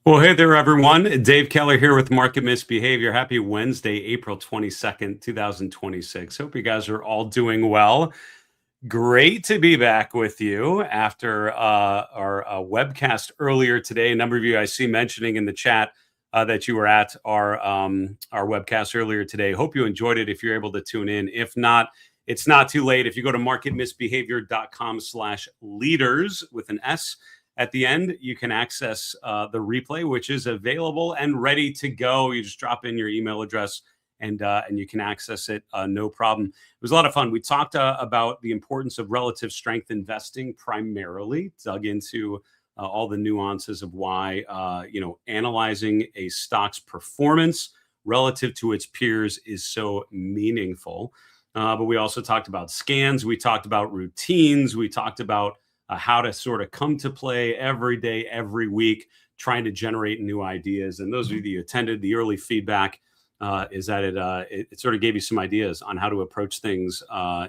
Well, hey there, everyone. Dave Keller here with Market Misbehavior. Happy Wednesday, April 22nd, 2026. Hope you guys are all doing well. Great to be back with you after our webcast earlier today. A number of you I see mentioning in the chat that you were at our webcast earlier today. Hope you enjoyed it if you're able to tune in. If not, it's not too late. If you go to marketmisbehavior.com/leaders with an S at the end, you can access the replay, which is available and ready to go. You just drop in your email address and you can access it, no problem. It was a lot of fun. We talked about the importance of relative strength investing, primarily dug into all the nuances of why analyzing a stock's performance relative to its peers is so meaningful. But we also talked about scans. We talked about routines. We talked about how to sort of come to play every day, every week, trying to generate new ideas. And those of you that attended, the early feedback is that it sort of gave you some ideas on how to approach things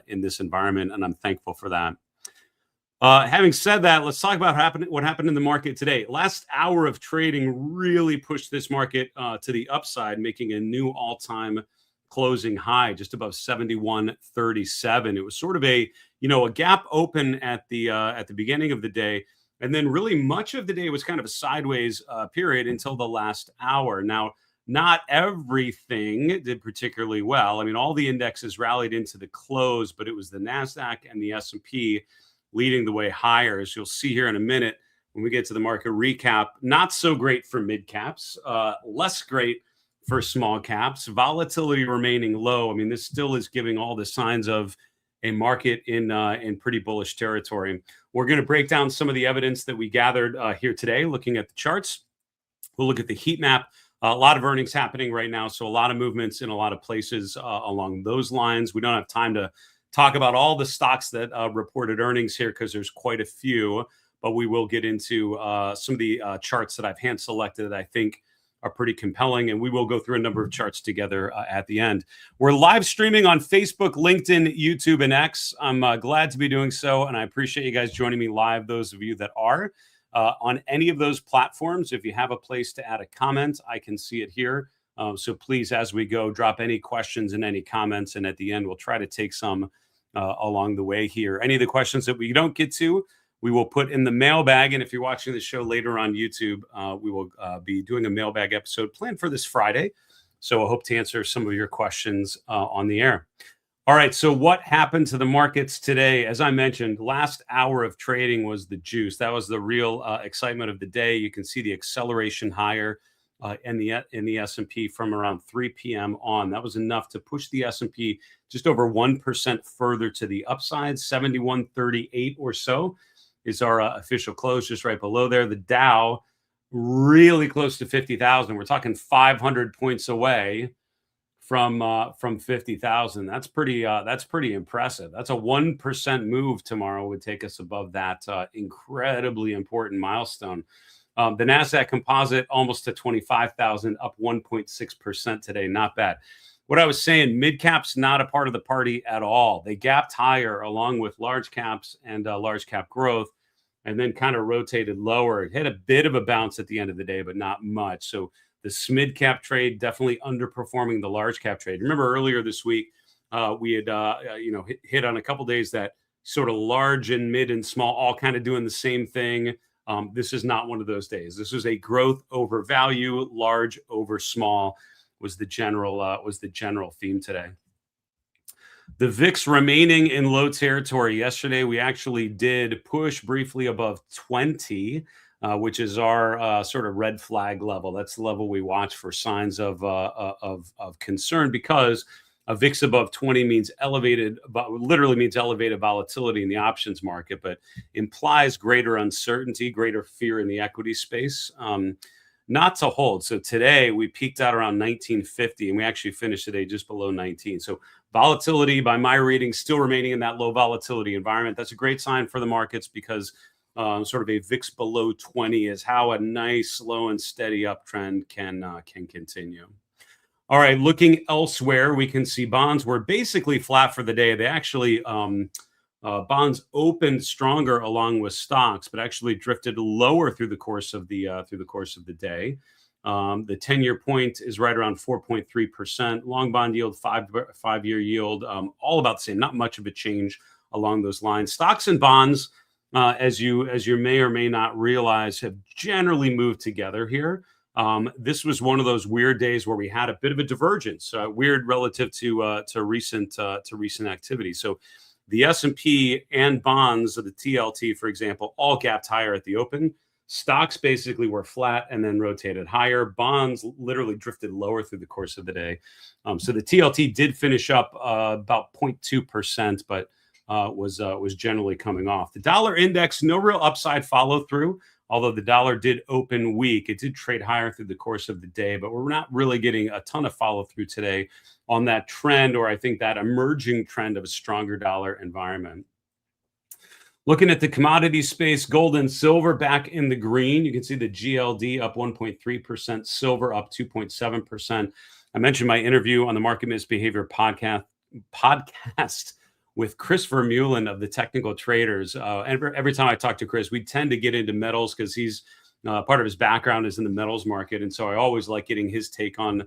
in this environment, and I'm thankful for that. Having said that, let's talk about what happened in the market today. Last hour of trading really pushed this market to the upside, making a new all-time closing high just above 71.37. It was sort of a gap open at the beginning of the day, and then really much of the day was kind of a sideways period until the last hour. Now, not everything did particularly well. I mean, all the indexes rallied into the close, but it was the Nasdaq and the S&P leading the way higher, as you'll see here in a minute when we get to the market recap. Not so great for mid caps, less great for small caps. Volatility remaining low. I mean, this still is giving all the signs of a market in pretty bullish territory. We're going to break down some of the evidence that we gathered here today, looking at the charts. We'll look at the heat map. A lot of earnings happening right now, so a lot of movements in a lot of places along those lines. We don't have time to talk about all the stocks that reported earnings here because there's quite a few, but we will get into some of the charts that I've hand selected that I think are pretty compelling, and we will go through a number of charts together at the end. We're live streaming on Facebook, LinkedIn, YouTube, and X. I'm glad to be doing so, and I appreciate you guys joining me live, those of you that are. On any of those platforms, if you have a place to add a comment, I can see it here. So please, as we go, drop any questions and any comments, and at the end, we'll try to take some along the way here. Any of the questions that we don't get to, we will put in the mailbag. And if you're watching the show later on YouTube, we will be doing a mailbag episode planned for this Friday. So I hope to answer some of your questions on the air. All right, so what happened to the markets today? As I mentioned, last hour of trading was the juice. That was the real excitement of the day. You can see the acceleration higher in the S&P from around 3 p.m. on. That was enough to push the S&P just over 1% further to the upside. 71.38 or so is our official close, just right below there. The Dow really close to 50,000. We're talking 500 points away from 50,000. That's pretty impressive. That's a 1% move tomorrow would take us above that incredibly important milestone. The Nasdaq Composite almost to 25,000, up 1.6% today. Not bad. What I was saying, mid caps not a part of the party at all. They gapped higher along with large caps and large cap growth, and then kind of rotated lower. It hit a bit of a bounce at the end of the day, but not much. So the SMID cap trade definitely underperforming the large cap trade. Remember earlier this week, we had hit on a couple days that sort of large and mid and small all kind of doing the same thing. This is not one of those days. This is a growth over value, large over small was the general theme today. The VIX remaining in low territory. Yesterday, we actually did push briefly above 20. Which is our sort of red flag level. That's the level we watch for signs of concern, because a VIX above 20 means literally means elevated volatility in the options market, but implies greater uncertainty, greater fear in the equity space. Not to hold. So today we peaked out around 1950, and we actually finished today just below 19. So volatility, by my reading, still remaining in that low volatility environment. That's a great sign for the markets, because sort of a VIX below 20 is how a nice, slow and steady uptrend can continue. All right, looking elsewhere, we can see bonds were basically flat for the day. They actually Bonds opened stronger along with stocks, but actually drifted lower through the course of the day. The 10-year point is right around 4.3%. Long bond yield, five-year yield, all about the same. Not much of a change along those lines. Stocks and bonds, as you may or may not realize, have generally moved together here. This was one of those weird days where we had a bit of a divergence, weird relative to recent activity. So the S&P and bonds of the TLT, for example, all gapped higher at the open. Stocks basically were flat and then rotated higher. Bonds literally drifted lower through the course of the day. So the TLT did finish up about 0.2%, but was generally coming off. The dollar index, no real upside follow through. Although the dollar did open weak, it did trade higher through the course of the day, but we're not really getting a ton of follow through today on that trend, or I think that emerging trend of a stronger dollar environment. Looking at the commodity space, gold and silver back in the green. You can see the GLD up 1.3%, silver up 2.7%. I mentioned my interview on the Market Misbehavior podcast with Chris Vermeulen of the Technical Traders. Every time I talk to Chris, we tend to get into metals because he's part of his background is in the metals market. And so I always like getting his take on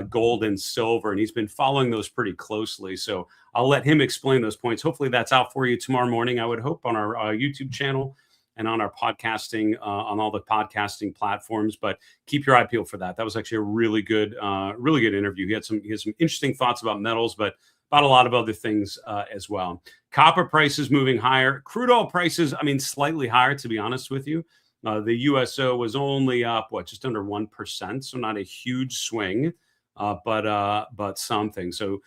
gold and silver. And he's been following those pretty closely. So I'll let him explain those points. Hopefully that's out for you tomorrow morning, I would hope, on our YouTube channel and on our podcasting, on all the podcasting platforms. But keep your eye peeled for that. That was actually a really good interview. He had some interesting thoughts about metals, but about a lot of other things as well. Copper prices moving higher. Crude oil prices, slightly higher, to be honest with you. The USO was only up, just under 1%. So not a huge swing, but something. So,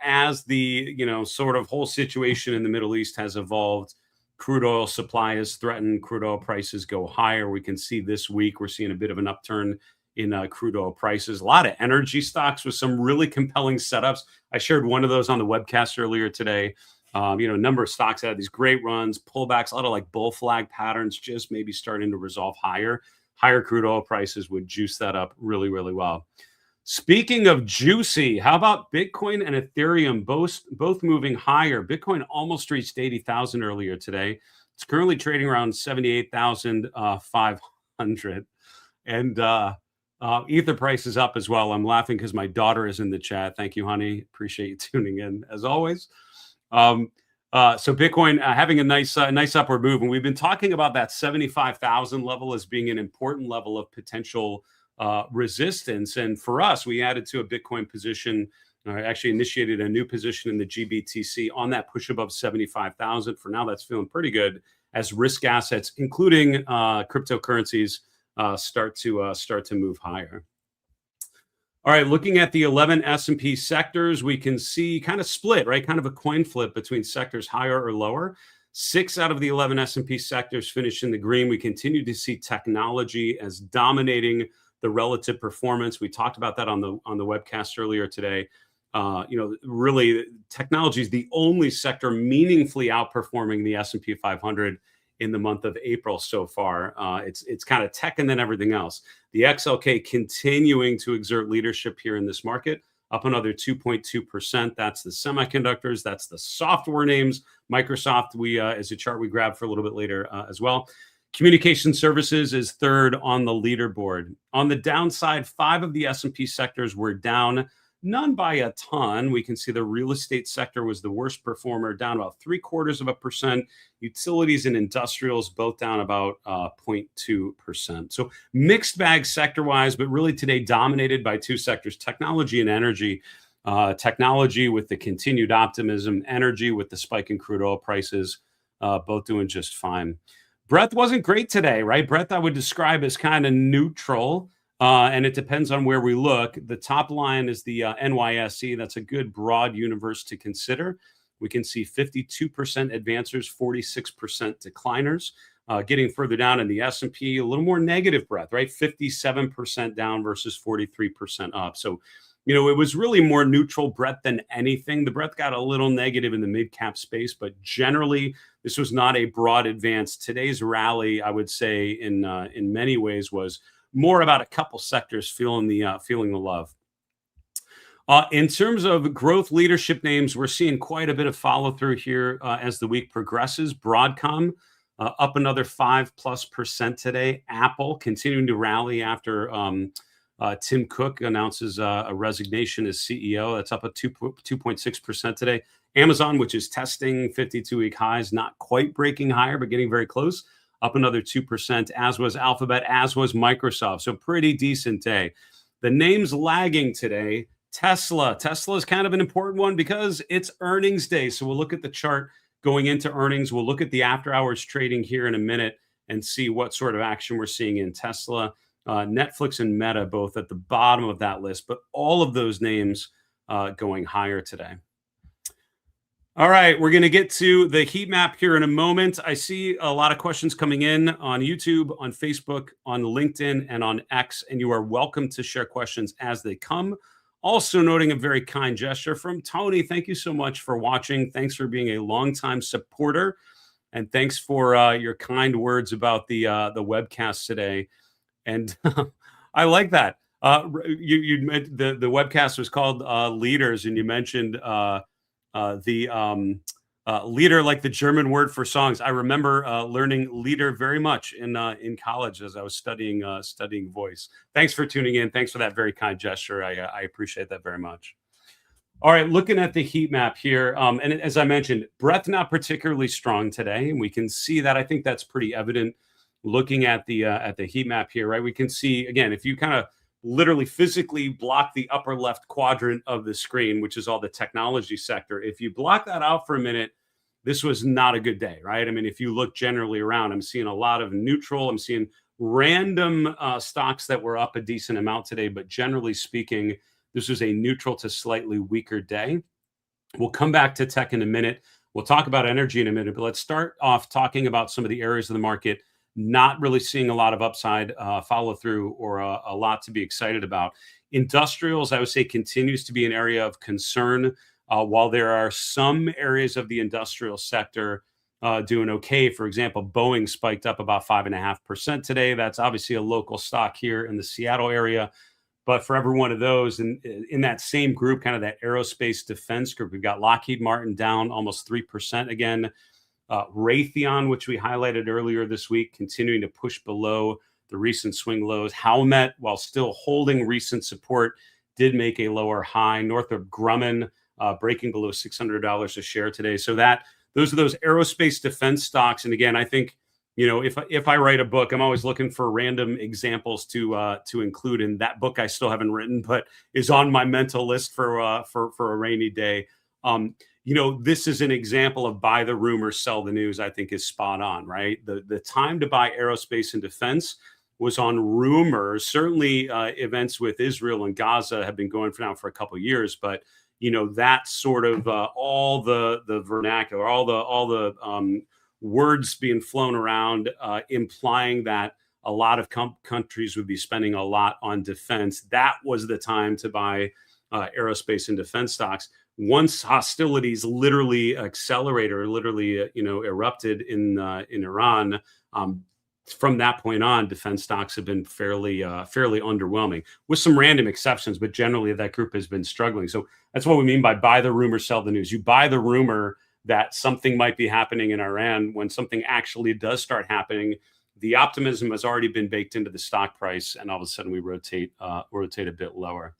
as the, sort of whole situation in the Middle East has evolved, crude oil supply is threatened. Crude oil prices go higher. We can see this week, we're seeing a bit of an upturn in crude oil prices. A lot of energy stocks with some really compelling setups. I shared one of those on the webcast earlier today. A number of stocks had these great runs, pullbacks, a lot of like bull flag patterns, just maybe starting to resolve higher. Higher crude oil prices would juice that up really, really well. Speaking of juicy, how about Bitcoin and Ethereum both moving higher? Bitcoin almost reached 80,000 earlier today. It's currently trading around 78,500. And Ether price is up as well. I'm laughing because my daughter is in the chat. Thank you, honey. Appreciate you tuning in as always. So Bitcoin having a nice upward move, and we've been talking about that 75,000 level as being an important level of potential resistance. And for us, we added to a Bitcoin position. Actually initiated a new position in the GBTC on that push above 75,000. For now, that's feeling pretty good as risk assets, including cryptocurrencies, start to move higher. All right, looking at the 11 S&P sectors, we can see kind of split, right? Kind of a coin flip between sectors higher or lower. 6 out of the 11 S&P sectors finished in the green. We continue to see technology as dominating the relative performance. We talked about that on the webcast earlier today. Really, technology is the only sector meaningfully outperforming the S&P 500 in the month of April so far. It's kind of tech and then everything else. The XLK continuing to exert leadership here in this market, up another 2.2%. That's the semiconductors. That's the software names. Microsoft, is a chart we grabbed for a little bit later as well. Communication services is third on the leaderboard. On the downside, 5 of the S&P sectors were down. None by a ton. We can see the real estate sector was the worst performer, down about 0.75%. Utilities and industrials both down about 0.2%. So mixed bag sector-wise, but really today dominated by 2 sectors, technology and energy. Technology with the continued optimism, energy with the spike in crude oil prices, both doing just fine. Breadth wasn't great today, right? Breadth I would describe as kind of neutral. And it depends on where we look. The top line is the NYSE. That's a good broad universe to consider. We can see 52% advancers, 46% decliners. Getting further down in the S&P, a little more negative breadth, right? 57% down versus 43% up. So, it was really more neutral breadth than anything. The breadth got a little negative in the mid-cap space, but generally, this was not a broad advance. Today's rally, I would say, in many ways was more about a couple sectors feeling the love. In terms of growth leadership names, we're seeing quite a bit of follow through here as the week progresses. Broadcom up another 5+% today. Apple continuing to rally after Tim Cook announces a resignation as CEO. That's up a 2.6% today. Amazon, which is testing 52-week highs, not quite breaking higher, but getting very close, up another 2%, as was Alphabet, as was Microsoft. So pretty decent day. The names lagging today, Tesla. Tesla is kind of an important one because it's earnings day. So we'll look at the chart going into earnings. We'll look at the after hours trading here in a minute and see what sort of action we're seeing in Tesla. Netflix and Meta both at the bottom of that list, but all of those names going higher today. All right, we're going to get to the heat map here in a moment. I see a lot of questions coming in on YouTube, on Facebook, on LinkedIn, and on X, and you are welcome to share questions as they come. Also noting a very kind gesture from Tony. Thank you so much for watching. Thanks for being a longtime supporter, and thanks for your kind words about the webcast today. And I like that. You the webcast was called Leaders, and you mentioned the leader, like the German word for songs. I remember learning leader very much in college as I was studying voice. Thanks for tuning in. Thanks for that very kind gesture. I appreciate that very much. All right, looking at the heat map here, and as I mentioned, breadth not particularly strong today, and we can see that. I think that's pretty evident looking at the heat map here, right? We can see again, if you kind of literally physically block the upper left quadrant of the screen, which is all the technology sector. If you block that out for a minute, this was not a good day, right? I mean, if you look generally around, I'm seeing a lot of neutral. I'm seeing random stocks that were up a decent amount today, but generally speaking, this was a neutral to slightly weaker day. We'll come back to tech in a minute. We'll talk about energy in a minute, but let's start off talking about some of the areas of the market not really seeing a lot of upside follow through or a lot to be excited about. Industrials, I would say, continues to be an area of concern. While there are some areas of the industrial sector doing okay, for example, Boeing spiked up about 5.5% today. That's obviously a local stock here in the Seattle area. But for every one of those in that same group, kind of that aerospace defense group, we've got Lockheed Martin down almost 3% again. Raytheon, which we highlighted earlier this week, continuing to push below the recent swing lows. Howmet, while still holding recent support, did make a lower high. Northrop Grumman breaking below $600 a share today. So those are those aerospace defense stocks. And again, I think, you know, if I write a book, I'm always looking for random examples to include in that book. I still haven't written, but is on my mental list for a rainy day. You know, this is an example of buy the rumor, sell the news. I think is spot on, right? The time to buy aerospace and defense was on rumors. Certainly, events with Israel and Gaza have been going for a couple of years, but you know that sort of all the vernacular, all the words being flown around, implying that a lot of countries would be spending a lot on defense. That was the time to buy aerospace and defense stocks. Once hostilities literally accelerated or literally, erupted in Iran, from that point on, defense stocks have been fairly underwhelming, with some random exceptions, but generally that group has been struggling. So that's what we mean by buy the rumor, sell the news. You buy the rumor that something might be happening in Iran. When something actually does start happening, the optimism has already been baked into the stock price, and all of a sudden we rotate a bit lower.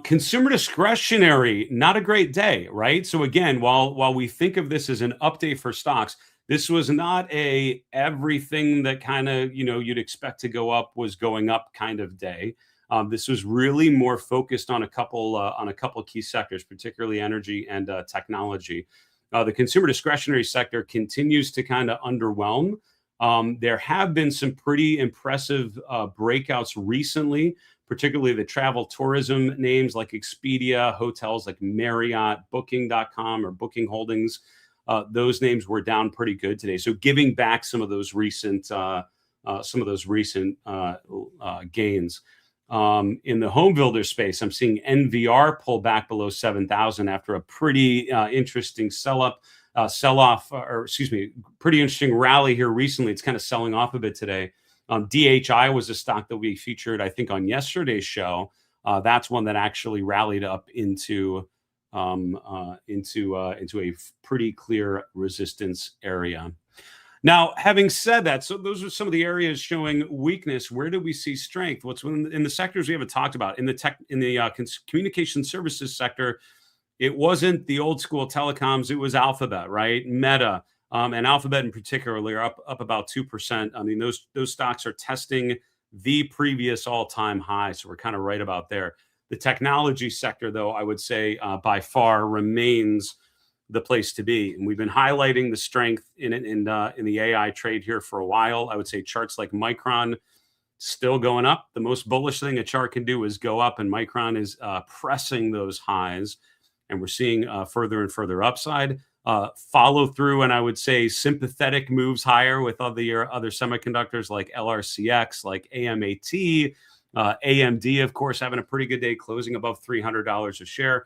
Consumer discretionary, not a great day, right? So again, while we think of this as an update for stocks, this was not a everything that kind of, you'd expect to go up was going up kind of day. This was really more focused on a couple key sectors, particularly energy and technology. The consumer discretionary sector continues to kind of underwhelm. There have been some pretty impressive breakouts recently, particularly the travel tourism names like Expedia, hotels like Marriott, Booking.com or Booking Holdings. Those names were down pretty good today. So giving back some of those recent gains. In the home builder space, I'm seeing NVR pull back below 7,000 after a pretty interesting pretty interesting rally here recently. It's kind of selling off a bit today. DHI was a stock that we featured, I think, on yesterday's show. That's one that actually rallied up into a pretty clear resistance area. Now, having said that, so those are some of the areas showing weakness. Where do we see strength? What's in the sectors we haven't talked about? In the communication services sector, it wasn't the old school telecoms. It was Alphabet, right? Meta, and Alphabet in particular are up about 2%. I mean, those stocks are testing the previous all-time high, so we're kind of right about there. The technology sector, though, I would say by far remains the place to be. And we've been highlighting the strength in the AI trade here for a while. I would say charts like Micron still going up. The most bullish thing a chart can do is go up, and Micron is pressing those highs, and we're seeing further and further upside. Follow through, and I would say sympathetic moves higher with other semiconductors like LRCX, like AMAT, AMD, of course, having a pretty good day, closing above $300 a share.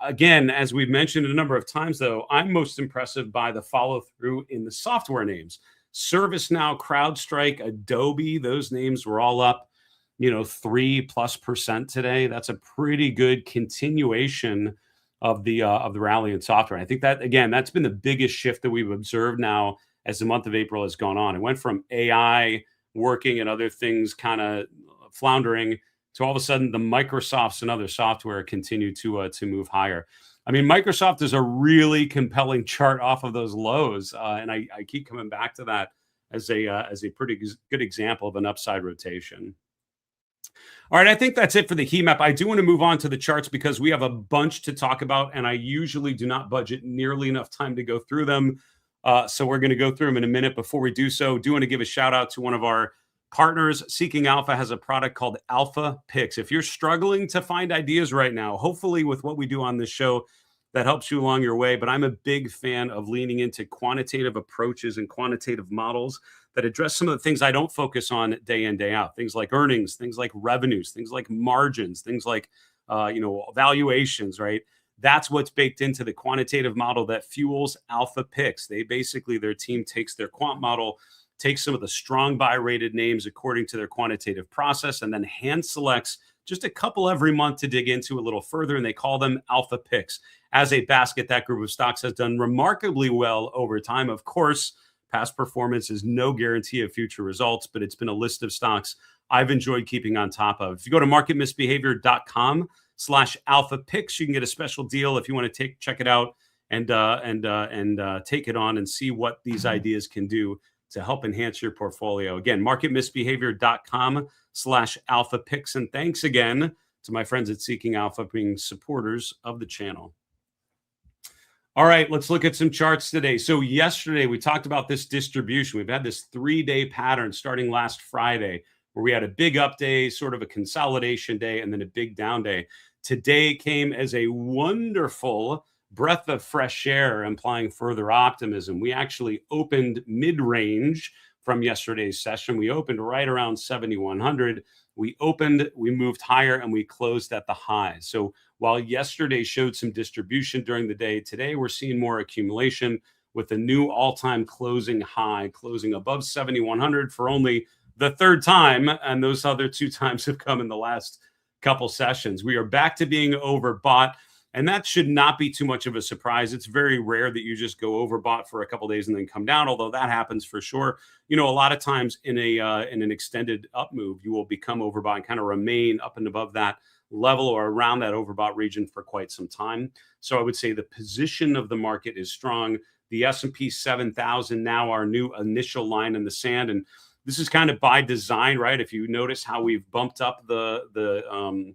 Again, as we've mentioned a number of times, though, I'm most impressive by the follow through in the software names. ServiceNow, CrowdStrike, Adobe, those names were all up, 3+% today. That's a pretty good continuation of the rally in software. I think that, again, that's been the biggest shift that we've observed now as the month of April has gone on. It went from AI working and other things kind of floundering to all of a sudden the Microsofts and other software continue to move higher. I mean, Microsoft is a really compelling chart off of those lows, and I keep coming back to that as a pretty good example of an upside rotation. All right, I think that's it for the heat map. I do want to move on to the charts because we have a bunch to talk about, and I usually do not budget nearly enough time to go through them. So we're going to go through them in a minute. Before we do so, do want to give a shout out to one of our partners. Seeking Alpha has a product called Alpha Picks. If you're struggling to find ideas right now, hopefully with what we do on this show, that helps you along your way. But I'm a big fan of leaning into quantitative approaches and quantitative models that address some of the things I don't focus on day in, day out. Things like earnings, things like revenues, things like margins, things like valuations, right? That's what's baked into the quantitative model that fuels Alpha Picks. Their team takes their quant model, takes some of the strong buy rated names according to their quantitative process, and then hand selects just a couple every month to dig into a little further, and they call them Alpha Picks. As a basket, that group of stocks has done remarkably well over time. Of course, past performance is no guarantee of future results, but it's been a list of stocks I've enjoyed keeping on top of. If you go to marketmisbehavior.com/Alpha Picks, you can get a special deal if you want to check it out and take it on and see what these ideas can do to help enhance your portfolio. Again, marketmisbehavior.com/Alpha Picks. And thanks again to my friends at Seeking Alpha being supporters of the channel. All right, let's look at some charts today. So yesterday we talked about this distribution. We've had this 3-day pattern starting last Friday where we had a big up day, sort of a consolidation day, and then a big down day. Today came as a wonderful breath of fresh air, implying further optimism. We actually opened mid-range from yesterday's session. We opened right around 7,100. We moved higher, and we closed at the high. So while yesterday showed some distribution during the day, today we're seeing more accumulation with a new all-time closing high, closing above 7,100 for only the third time, and those other 2 times have come in the last couple sessions. We are back to being overbought, and that should not be too much of a surprise. It's very rare that you just go overbought for a couple days and then come down, although that happens for sure. A lot of times in an extended up move, you will become overbought and kind of remain up and above that level or around that overbought region for quite some time. So I would say the position of the market is strong. The S&P 7,000 now our new initial line in the sand, and this is kind of by design, right? If you notice how we've bumped up the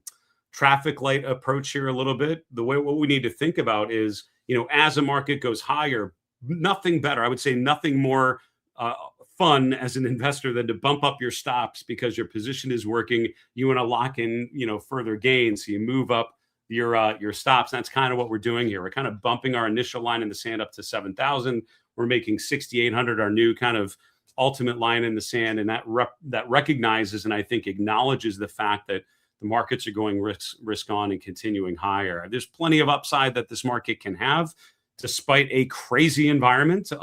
traffic light approach here a little bit, what we need to think about is, as a market goes higher, nothing better. I would say nothing more fun as an investor than to bump up your stops because your position is working. You want to lock in, further gains. So you move up your stops. That's kind of what we're doing here. We're kind of bumping our initial line in the sand up to 7,000. We're making 6,800 our new kind of ultimate line in the sand, and that recognizes and I think acknowledges the fact that the markets are going risk on and continuing higher. There's plenty of upside that this market can have, despite a crazy environment.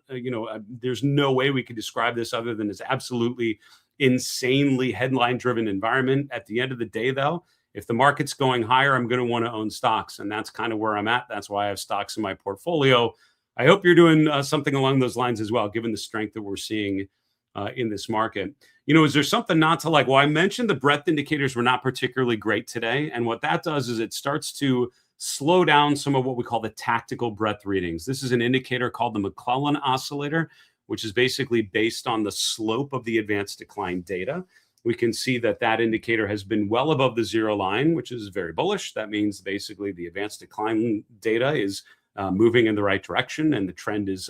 There's no way we could describe this other than as absolutely insanely headline-driven environment. At the end of the day, though, if the market's going higher, I'm going to want to own stocks. And that's kind of where I'm at. That's why I have stocks in my portfolio. I hope you're doing something along those lines as well, given the strength that we're seeing in this market. Is there something not to like? Well, I mentioned the breadth indicators were not particularly great today. And what that does is it starts to slow down some of what we call the tactical breadth readings. This is an indicator called the McClellan oscillator, which is basically based on the slope of the advanced decline data. We can see that that indicator has been well above the zero line, which is very bullish. That means basically the advanced decline data is moving in the right direction and the trend is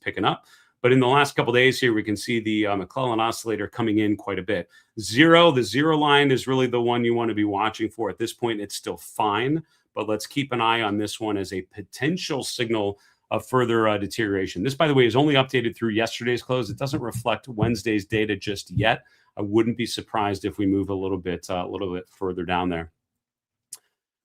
picking up. But in the last couple of days here, we can see the McClellan oscillator coming in quite a bit. The zero line is really the one you want to be watching for. At this point, it's still fine, but let's keep an eye on this one as a potential signal of further deterioration. This, by the way, is only updated through yesterday's close. It doesn't reflect Wednesday's data just yet. I wouldn't be surprised if we move a little bit further down there.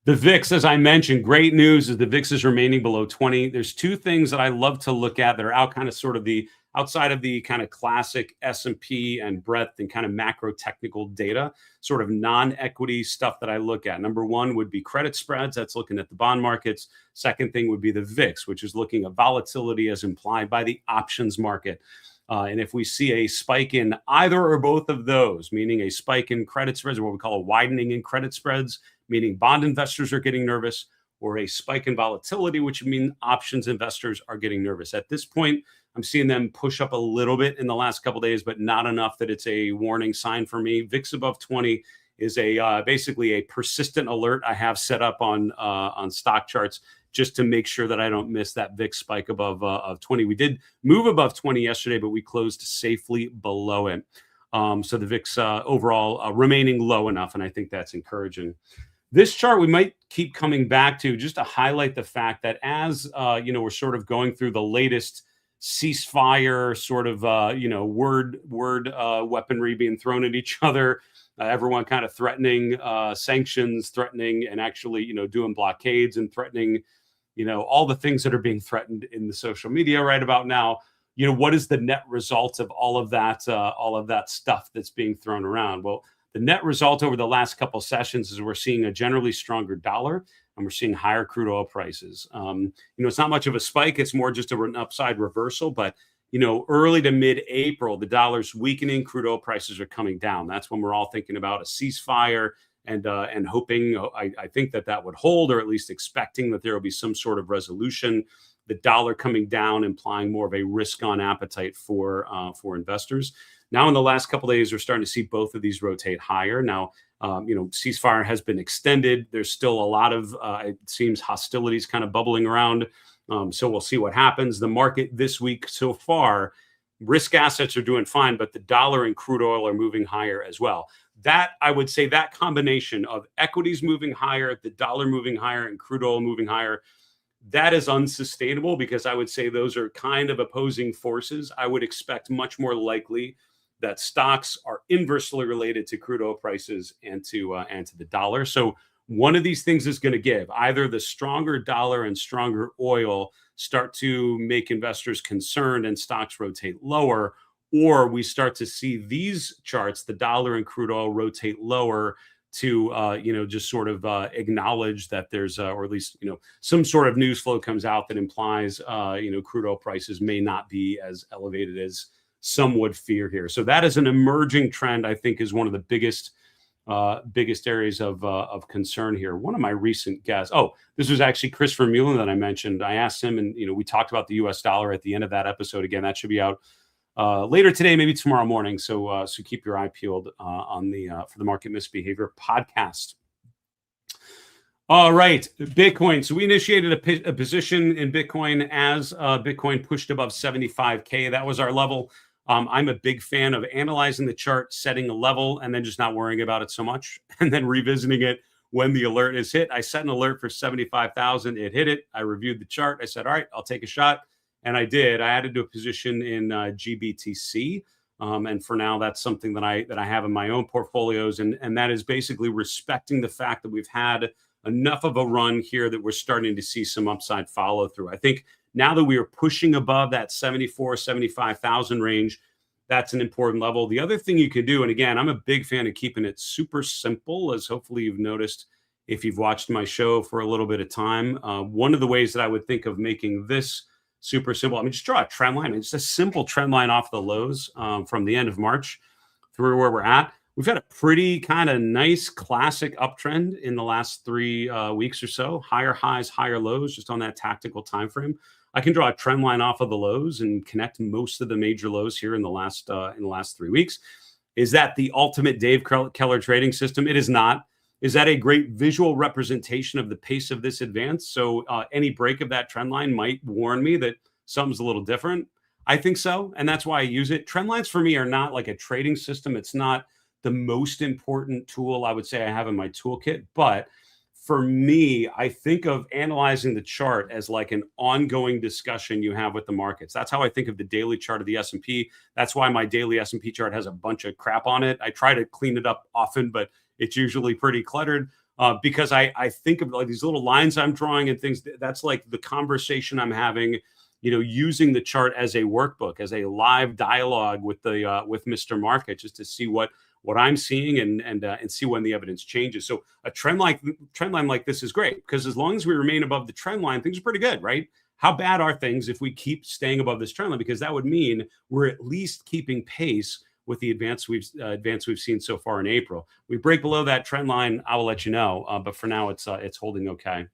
The VIX, as I mentioned, great news is the VIX is remaining below 20. There's two things that I love to look at that are out kind of sort of the outside of the kind of classic S&P and breadth and kind of macro technical data, sort of non-equity stuff that I look at. Number one would be credit spreads. That's looking at the bond markets. Second thing would be the VIX, which is looking at volatility as implied by the options market. And if we see a spike in either or both of those, meaning a spike in credit spreads, or what we call a widening in credit spreads, meaning bond investors are getting nervous, or a spike in volatility, which means options investors are getting nervous. At this point, I'm seeing them push up a little bit in the last couple of days, but not enough that it's a warning sign for me. VIX above 20 is a basically a persistent alert I have set up on stock charts just to make sure that I don't miss that VIX spike above of 20. We did move above 20 yesterday, but we closed safely below it. So the VIX overall remaining low enough, and I think that's encouraging. This chart we might keep coming back to just to highlight the fact that as we're sort of going through the latest ceasefire sort of word weaponry being thrown at each other, everyone kind of threatening sanctions, threatening and actually doing blockades and threatening all the things that are being threatened in the social media right about now. What is the net result of all of that stuff that's being thrown around? Well, the net result over the last couple sessions is we're seeing a generally stronger dollar and we're seeing higher crude oil prices. It's not much of a spike. It's more just an upside reversal. But, early to mid-April, the dollar's weakening, crude oil prices are coming down. That's when we're all thinking about a ceasefire and hoping, I think that would hold, or at least expecting that there will be some sort of resolution. The dollar coming down, implying more of a risk-on appetite for investors. Now, in the last couple of days, we're starting to see both of these rotate higher. Now, ceasefire has been extended. There's still a lot of, it seems, hostilities kind of bubbling around. So we'll see what happens. The market this week so far, risk assets are doing fine, but the dollar and crude oil are moving higher as well. That, I would say, that combination of equities moving higher, the dollar moving higher, and crude oil moving higher, that is unsustainable because I would say those are kind of opposing forces. I would expect much more likely that stocks are inversely related to crude oil prices and to the dollar. So one of these things is going to give. Either the stronger dollar and stronger oil start to make investors concerned and stocks rotate lower, or we start to see these charts, the dollar and crude oil, rotate lower to just sort of acknowledge that there's or at least some sort of news flow comes out that implies crude oil prices may not be as elevated as some would fear here. So that is an emerging trend. I think is one of the biggest areas of concern here. One of my recent guests, this was actually Christopher Mullen that I mentioned. I asked him, and we talked about the U.S. dollar at the end of that episode. Again, that should be out later today, maybe tomorrow morning. So keep your eye peeled on the for the Market Misbehavior podcast. All right, Bitcoin. So we initiated a position in Bitcoin as Bitcoin pushed above 75K. That was our level. I'm a big fan of analyzing the chart, setting a level, and then just not worrying about it so much, and then revisiting it when the alert is hit. I set an alert for 75,000. It hit it. I reviewed the chart. I said, all right, I'll take a shot. And I did. I added to a position in GBTC. And for now, that's something that I have in my own portfolios. And that is basically respecting the fact that we've had enough of a run here that we're starting to see some upside follow through. I think now that we are pushing above that 74, 75,000 range, That's an important level. The other thing you can do, and again, I'm a big fan of keeping it super simple, as hopefully you've noticed if you've watched my show for a little bit of time. One of the ways that I would think of making this super simple, I mean, just draw a trend line. It's a simple trend line off the lows from the end of March through where we're at. We've had a pretty kind of nice classic uptrend in the last 3 weeks or so. Higher highs, higher lows, just on that tactical time frame. I can draw a trend line off of the lows and connect most of the major lows here in the last 3 weeks. Is that the ultimate Dave Keller trading system? It is not. Is that a great visual representation of the pace of this advance? So any break of that trend line might warn me that something's a little different. I think so, and that's why I use it. Trend lines for me are not like a trading system. It's not the most important tool I would say I have in my toolkit, but for me, I think of analyzing the chart as like an ongoing discussion you have with the markets. That's how I think of the daily chart of the S&P. That's why my daily S&P chart has a bunch of crap on it. I try to clean it up often, but it's usually pretty cluttered because I think of like these little lines I'm drawing and things. That's like the conversation I'm having, using the chart as a workbook, as a live dialogue with Mr. Market, just to see what I'm seeing and see when the evidence changes. So a trend line like this is great because as long as we remain above the trend line, things are pretty good, right? How bad are things if we keep staying above this trend line? Because that would mean we're at least keeping pace with the advance we've seen so far in April. We break below that trend line, I will let you know. But for now, it's holding okay.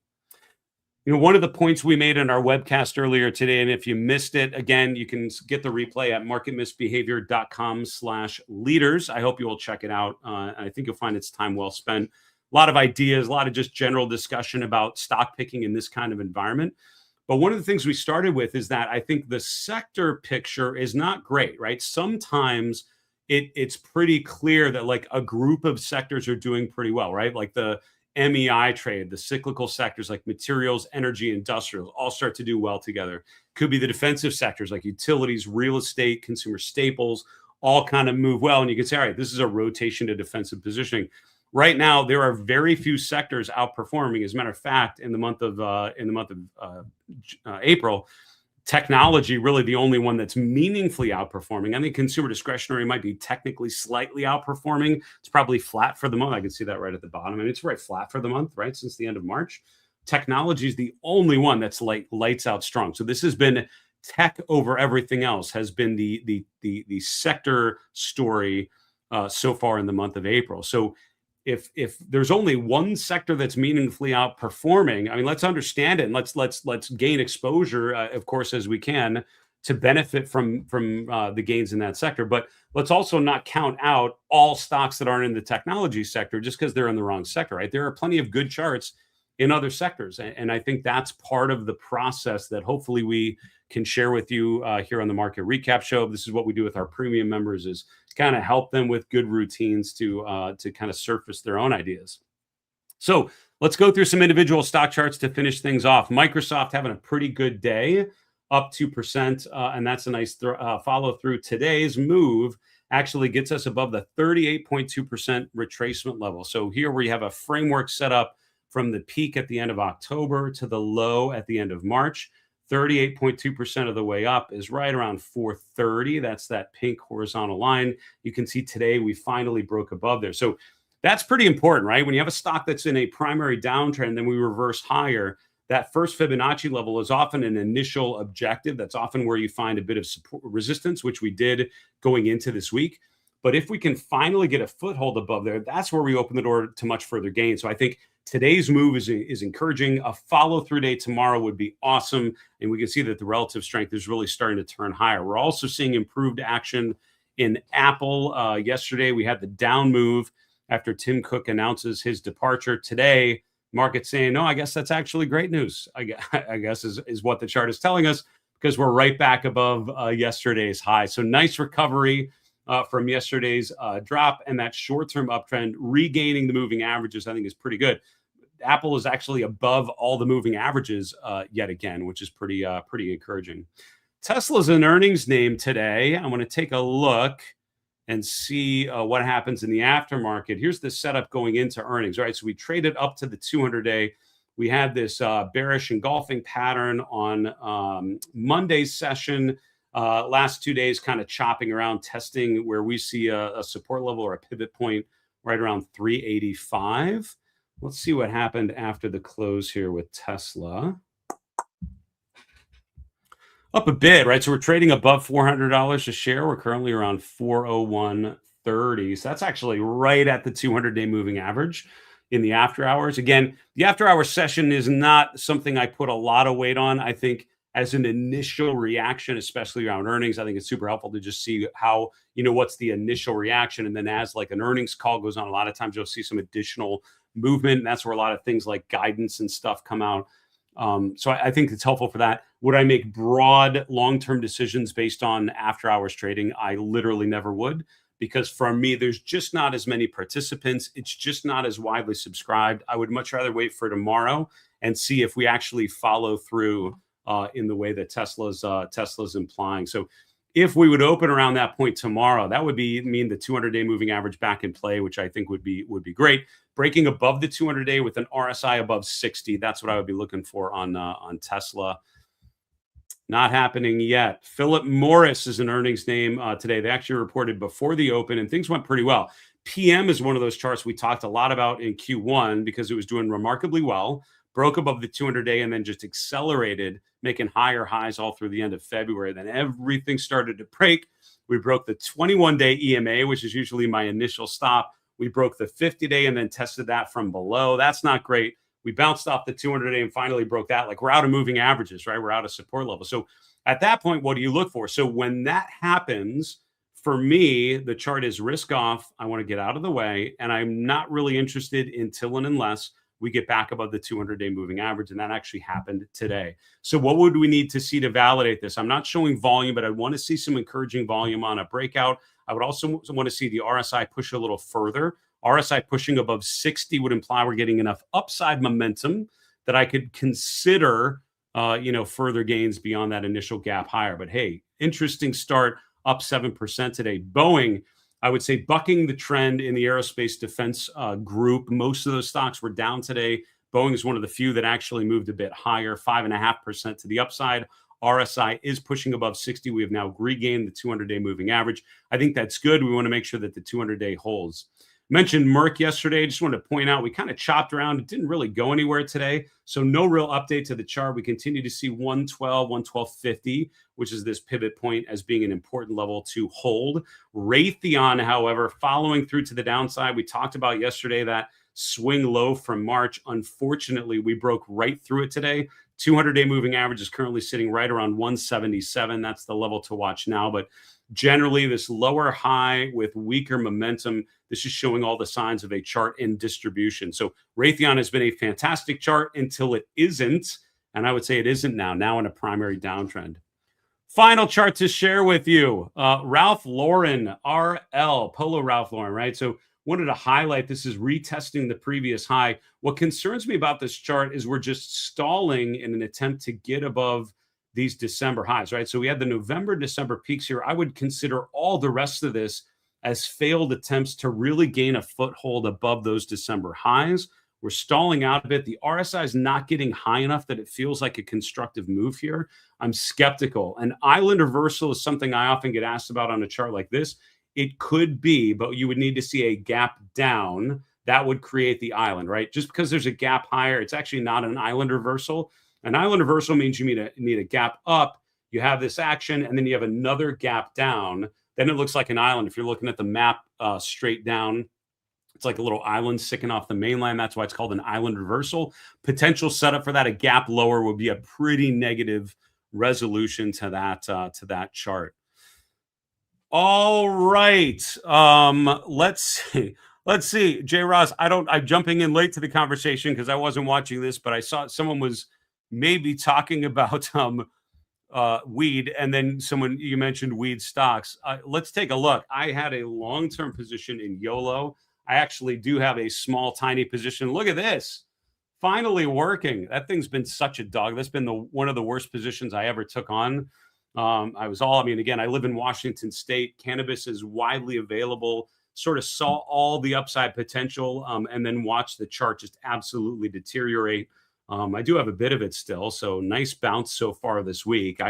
One of the points we made in our webcast earlier today, and if you missed it, again, you can get the replay at marketmisbehavior.com/leaders. I hope you will check it out. I think you'll find it's time well spent. A lot of ideas, a lot of just general discussion about stock picking in this kind of environment. But one of the things we started with is that I think the sector picture is not great, right? Sometimes it's pretty clear that like a group of sectors are doing pretty well, right? Like the MEI trade, the cyclical sectors like materials, energy, industrials all start to do well together. Could be the defensive sectors like utilities, real estate, consumer staples, all kind of move well. And you can say, all right, this is a rotation to defensive positioning. Right now, there are very few sectors outperforming. As a matter of fact, in the month of April, technology really the only one that's meaningfully outperforming. I think consumer discretionary might be technically slightly outperforming. It's probably flat for the month. I can see that right at the bottom. I mean, it's right flat for the month, right, since the end of March. Technology is the only one that's like lights out strong. So this has been tech over everything else, has been the sector story so far in the month of April. So if there's only one sector that's meaningfully outperforming, I mean, let's understand it and let's gain exposure, of course, as we can to benefit from the gains in that sector. But let's also not count out all stocks that aren't in the technology sector just because they're in the wrong sector, right? There are plenty of good charts in other sectors, and I think that's part of the process that hopefully we can share with you here on the Market Recap Show. This is what we do with our premium members, is kind of help them with good routines to kind of surface their own ideas. So let's go through some individual stock charts to finish things off. Microsoft having a pretty good day, up 2%, and that's a nice follow through. Today's move actually gets us above the 38.2% retracement level. So here we have a framework set up from the peak at the end of October to the low at the end of March. 38.2% of the way up is right around 430. That's that pink horizontal line. You can see today we finally broke above there. So that's pretty important, right? When you have a stock that's in a primary downtrend, then we reverse higher, that first Fibonacci level is often an initial objective. That's often where you find a bit of support, resistance, which we did going into this week. But if we can finally get a foothold above there, that's where we open the door to much further gain. So I think today's move is encouraging. A follow-through day tomorrow would be awesome. And we can see that the relative strength is really starting to turn higher. We're also seeing improved action in Apple. Yesterday, we had the down move after Tim Cook announces his departure. Today, market saying, no, I guess that's actually great news, I guess is what the chart is telling us, because we're right back above yesterday's high. So nice recovery from yesterday's drop, and that short-term uptrend regaining the moving averages, I think, is pretty good. Apple is actually above all the moving averages yet again, which is pretty encouraging. Tesla's an earnings name today. I want to take a look and see what happens in the aftermarket. Here's the setup going into earnings. All right, so we traded up to the 200-day. We had this bearish engulfing pattern on Monday's session. Last 2 days kind of chopping around, testing where we see a support level or a pivot point right around 385. Let's see what happened after the close here with Tesla. Up a bit, right? So we're trading above $400 a share. We're currently around 401.30. So that's actually right at the 200-day moving average in the after hours. Again, the after hour session is not something I put a lot of weight on. I think as an initial reaction, especially around earnings, I think it's super helpful to just see how, what's the initial reaction. And then as like an earnings call goes on, a lot of times you'll see some additional movement. And that's where a lot of things like guidance and stuff come out. So I think it's helpful for that. Would I make broad long-term decisions based on after hours trading? I literally never would, because for me, there's just not as many participants. It's just not as widely subscribed. I would much rather wait for tomorrow and see if we actually follow through in the way that Tesla's implying. So if we would open around that point tomorrow, that would mean the 200-day moving average back in play, which I think would be great. Breaking above the 200-day with an RSI above 60, that's what I would be looking for on Tesla. Not happening yet. Philip Morris is an earnings name today. They actually reported before the open, and things went pretty well. PM is one of those charts we talked a lot about in Q1 because it was doing remarkably well, broke above the 200-day, and then just accelerated, making higher highs all through the end of February. Then everything started to break. We broke the 21-day EMA, which is usually my initial stop. We broke the 50-day and then tested that from below. That's not great. We bounced off the 200-day and finally broke that. Like, we're out of moving averages, right? We're out of support level. So at that point, what do you look for? So when that happens, for me, the chart is risk off. I want to get out of the way, and I'm not really interested until and unless we get back above the 200-day moving average, and that actually happened today. So what would we need to see to validate this? I'm not showing volume, but I want to see some encouraging volume on a breakout. I would also want to see the RSI push a little further. RSI pushing above 60 would imply we're getting enough upside momentum that I could consider, further gains beyond that initial gap higher. But hey, interesting start, up 7% today. Boeing, I would say, bucking the trend in the aerospace defense group. Most of those stocks were down today. Boeing is one of the few that actually moved a bit higher, 5.5% to the upside. RSI is pushing above 60. We have now regained the 200-day moving average. I think that's good. We want to make sure that the 200-day holds. Mentioned Merck yesterday. I just wanted to point out we kind of chopped around. It didn't really go anywhere today. So no real update to the chart. We continue to see 112, 112.50, which is this pivot point, as being an important level to hold. Raytheon, however, following through to the downside. We talked about yesterday that swing low from March. Unfortunately, we broke right through it today. 200-day moving average is currently sitting right around 177. That's the level to watch now. But generally, this lower high with weaker momentum, this is showing all the signs of a chart in distribution. So Raytheon has been a fantastic chart until it isn't. And I would say it isn't now in a primary downtrend. Final chart to share with you. Ralph Lauren, RL, Polo Ralph Lauren, right? So wanted to highlight this is retesting the previous high. What concerns me about this chart is we're just stalling in an attempt to get above these December highs, right? So we had the November, December peaks here. I would consider all the rest of this as failed attempts to really gain a foothold above those December highs. We're stalling out a bit. The RSI is not getting high enough that it feels like a constructive move here. I'm skeptical. An island reversal is something I often get asked about on a chart like this. It could be, but you would need to see a gap down. That would create the island, right? Just because there's a gap higher, it's actually not an island reversal. An island reversal means you need a gap up. You have this action, and then you have another gap down. Then it looks like an island. If you're looking at the map straight down, it's like a little island sticking off the mainland. That's why it's called an island reversal. Potential setup for that, a gap lower, would be a pretty negative resolution to that chart. All right. Let's see. Jay Ross, I'm jumping in late to the conversation because I wasn't watching this, but I saw someone was maybe talking about weed, and then you mentioned weed stocks. Let's take a look. I had a long-term position in YOLO. I actually do have a small, tiny position. Look at this. Finally working. That thing's been such a dog. That's been one of the worst positions I ever took on. Again, I live in Washington State. Cannabis is widely available. Sort of saw all the upside potential and then watched the chart just absolutely deteriorate. I do have a bit of it still. So nice bounce so far this week.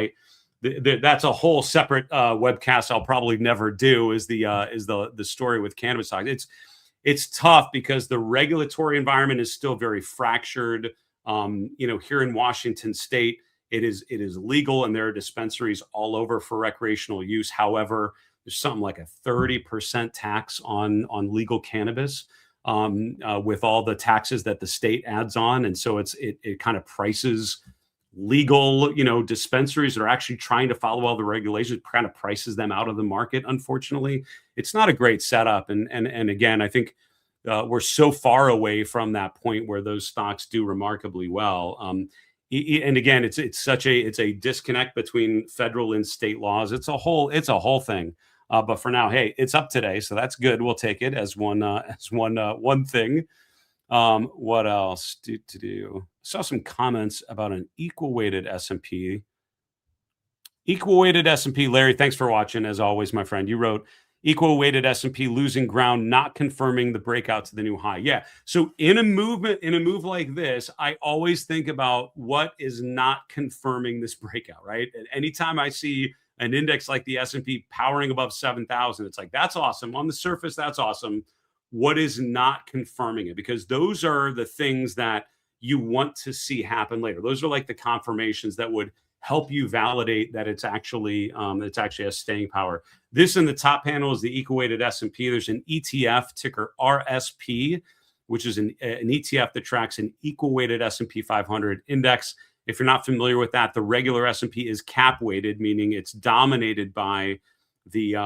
that's a whole separate webcast I'll probably never do. Is the story with cannabis stocks. It's tough because the regulatory environment is still very fractured. Here in Washington State, it is legal, and there are dispensaries all over for recreational use. However, there's something like a 30% tax on legal cannabis, with all the taxes that the state adds on, and so it kind of prices legal, dispensaries that are actually trying to follow all the regulations, kind of prices them out of the market. Unfortunately, it's not a great setup. And again, I think we're so far away from that point where those stocks do remarkably well. And again, it's a disconnect between federal and state laws. It's a whole thing. But for now, hey, it's up today, so that's good. We'll take it as one thing. What else to do? Saw some comments about an equal weighted S&P. Equal weighted S&P. Larry, thanks for watching. As always, my friend, you wrote equal weighted S&P losing ground, not confirming the breakout to the new high. Yeah. So in a move like this, I always think about what is not confirming this breakout, right? And anytime I see an index like the S&P powering above 7,000, it's like, that's awesome. On the surface, that's awesome. What is not confirming it? Because those are the things that you want to see happen later. Those are like the confirmations that would help you validate that it's actually has staying power. This in the top panel is the equal weighted S&P. There's an ETF, ticker RSP, which is an ETF that tracks an equal weighted S&P 500 index. If you're not familiar with that, the regular S&P is cap weighted, meaning it's dominated by the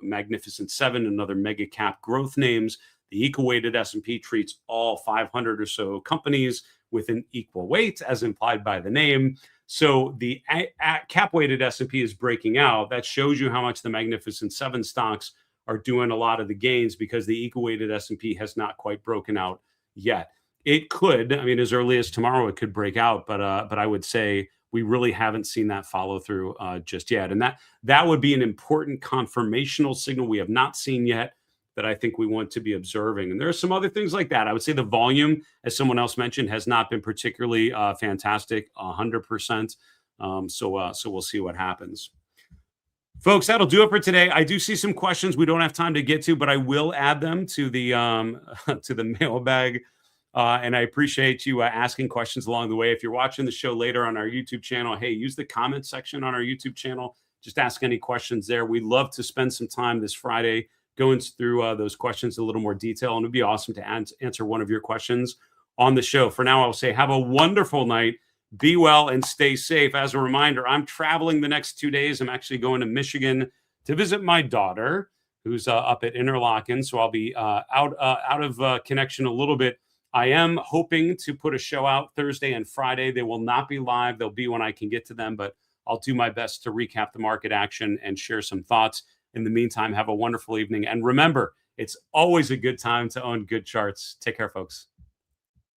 Magnificent Seven and other mega cap growth names. The equal weighted S&P treats all 500 or so companies with an equal weight, as implied by the name. So the cap weighted S&P is breaking out. That shows you how much the Magnificent Seven stocks are doing a lot of the gains, because the equal weighted S&P has not quite broken out yet. It could, as early as tomorrow, it could break out, but I would say we really haven't seen that follow through just yet. And that would be an important confirmational signal we have not seen yet, that I think we want to be observing. And there are some other things like that. I would say the volume, as someone else mentioned, has not been particularly fantastic, 100%. So we'll see what happens. Folks, that'll do it for today. I do see some questions we don't have time to get to, but I will add them to the mailbag. And I appreciate you asking questions along the way. If you're watching the show later on our YouTube channel, hey, use the comment section on our YouTube channel. Just ask any questions there. We'd love to spend some time this Friday going through those questions in a little more detail. And it'd be awesome to answer one of your questions on the show. For now, I'll say have a wonderful night. Be well and stay safe. As a reminder, I'm traveling the next 2 days. I'm actually going to Michigan to visit my daughter, who's up at Interlochen. So I'll be out of connection a little bit. I am hoping to put a show out Thursday and Friday. They will not be live. They'll be when I can get to them, but I'll do my best to recap the market action and share some thoughts. In the meantime, have a wonderful evening. And remember, it's always a good time to own good charts. Take care, folks.